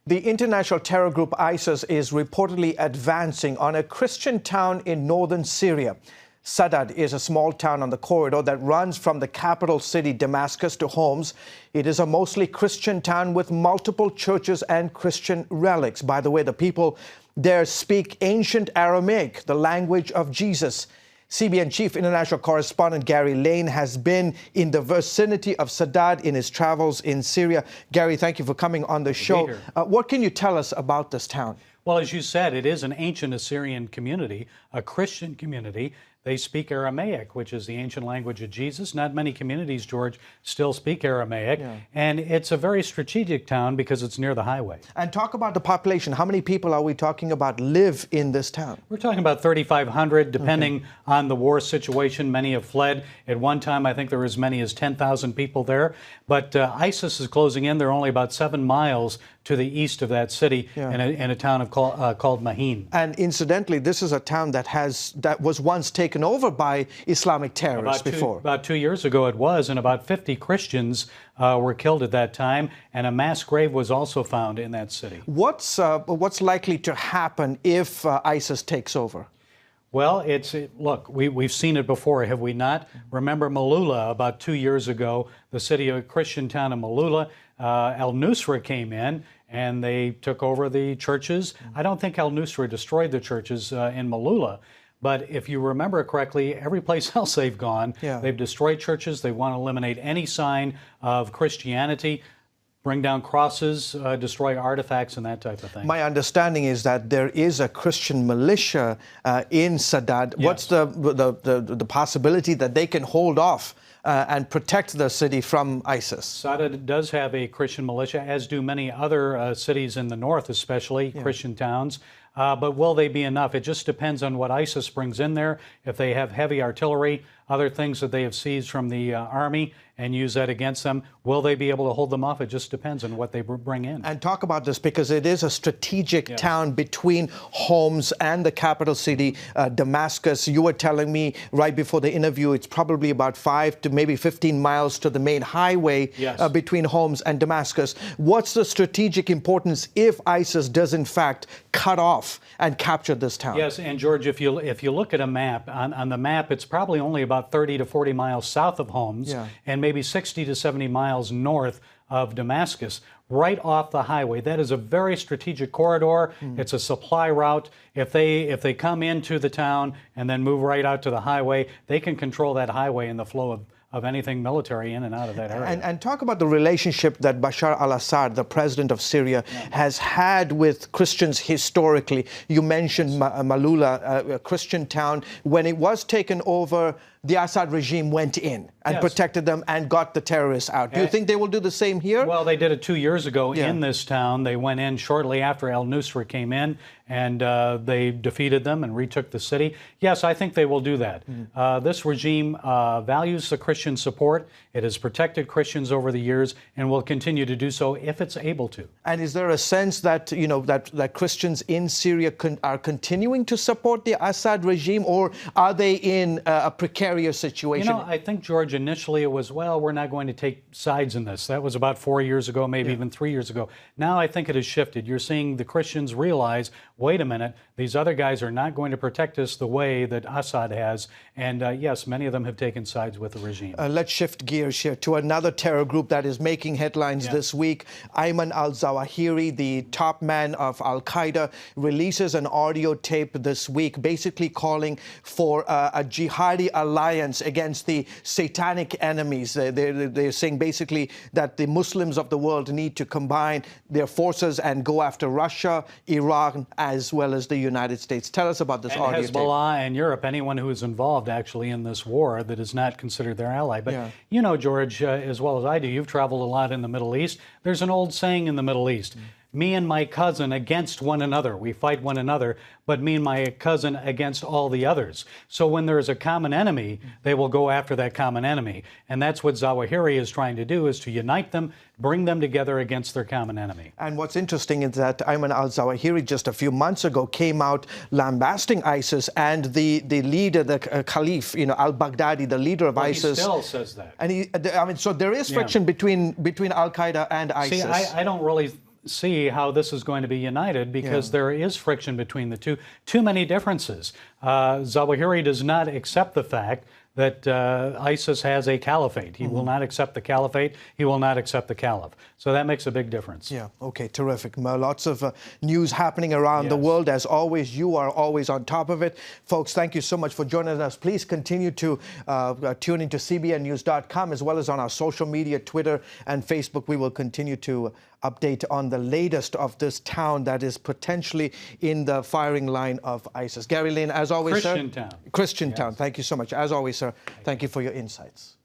The international terror group ISIS is reportedly advancing on a Christian town in northern Syria. Sadad is a small town on the corridor that runs from the capital city Damascus to Homs. It is a mostly Christian town with multiple churches and Christian relics. By the way, the people there speak ancient Aramaic, the language of Jesus. CBN Chief International Correspondent Gary Lane has been in the vicinity of Sadad in his travels in Syria. Gary, thank you for coming on the show. What can you tell us about this town? Well, as you said, it is an ancient Assyrian community, a Christian community. They speak Aramaic, which is the ancient language of Jesus. Not many communities, George, still speak Aramaic. And it's a very strategic town because it's near the highway. And talk about the population. How many people are we talking about live in this town? We're talking about 3,500, depending on the war situation. Many have fled. At one time, I think there were as many as 10,000 people there. But ISIS is closing in. They're only about 7 miles to the east of that city in a town called Mahine. And incidentally, this is a town that was once taken over by Islamic terrorists before. About 2 years ago it was, and about 50 Christians were killed at that time, and a mass grave was also found in that city. What's likely to happen if ISIS takes over? Well, look, we've seen it before, have we not? Remember Malula about 2 years ago, the city of a Christian town of Malula. Al-Nusra came in and they took over the churches. I don't think Al-Nusra destroyed the churches in Malula, but if you remember correctly, every place else they've gone, they've destroyed churches. They want to eliminate any sign of Christianity, bring down crosses, destroy artifacts, and that type of thing. My understanding is that there is a Christian militia in Sadad. Yes. What's the possibility that they can hold off and protect the city from ISIS? Sadad does have a Christian militia, as do many other cities in the north, especially Christian towns. But will they be enough? It just depends on what ISIS brings in there. If they have heavy artillery, other things that they have seized from the army and use that against them, will they be able to hold them off? It just depends on what they bring in. And talk about this, because it is a strategic town between Homs and the capital city, Damascus. You were telling me right before the interview, it's probably about 5 to maybe 15 miles to the main highway between Homs and Damascus. What's the strategic importance if ISIS does in fact cut off and capture this town? Yes, and George, if you look at a map, on the map, it's probably only about 30 to 40 miles south of Homs and maybe 60 to 70 miles north of Damascus, right off the highway. That is a very strategic corridor. It's a supply route. If they come into the town and then move right out to the highway, they can control that highway and the flow of anything military in and out of that area. And talk about the relationship that Bashar al-Assad, the president of Syria, has had with Christians historically. You mentioned Malula, a Christian town. When it was taken over, the Assad regime went in and protected them and got the terrorists out. Do you think they will do the same here? Well, they did it 2 years ago in this town. They went in shortly after al-Nusra came in, and they defeated them and retook the city. Yes, I think they will do that. This regime values the Christian support. It has protected Christians over the years and will continue to do so if it's able to. And is there a sense that, that Christians in Syria are continuing to support the Assad regime, or are they in a precarious situation? I think, George, initially it was, well, we're not going to take sides in this. That was about 4 years ago, maybe even 3 years ago. Now I think it has shifted. You're seeing the Christians realize, wait a minute, these other guys are not going to protect us the way that Assad has. And yes, many of them have taken sides with the regime. Let's shift gears here to another terror group that is making headlines this week. Ayman al-Zawahiri, the top man of Al-Qaeda, releases an audio tape this week basically calling for a jihadi alliance against the satanic enemies. They're saying basically that the Muslims of the world need to combine their forces and go after Russia, Iran, as well as the United States. Tell us about this audio tape. Hezbollah and Europe, anyone who is involved actually in this war that is not considered their ally. But you know, George, as well as I do, you've traveled a lot in the Middle East. There's an old saying in the Middle East, me and my cousin against one another. We fight one another, but me and my cousin against all the others. So when there is a common enemy, they will go after that common enemy. And that's what Zawahiri is trying to do, is to unite them, bring them together against their common enemy. And what's interesting is that Ayman al-Zawahiri just a few months ago came out lambasting ISIS and the leader, the Caliph, al-Baghdadi, the leader of ISIS. He still says that. And so there is friction between Al-Qaeda and ISIS. See, I don't really see how this is going to be united because there is friction between the two. Too many differences. Zawahiri does not accept the fact that ISIS has a caliphate. He will not accept the caliphate. He will not accept the caliph. So that makes a big difference. Yeah, okay, terrific. Lots of news happening around the world. As always, you are always on top of it. Folks, thank you so much for joining us. Please continue to tune into cbnnews.com as well as on our social media, Twitter and Facebook. We will continue to update on the latest of this town that is potentially in the firing line of ISIS. Gary Lane, as always, Christian sir. town. Christian town. Thank you so much. As always, sir, thank you for your insights.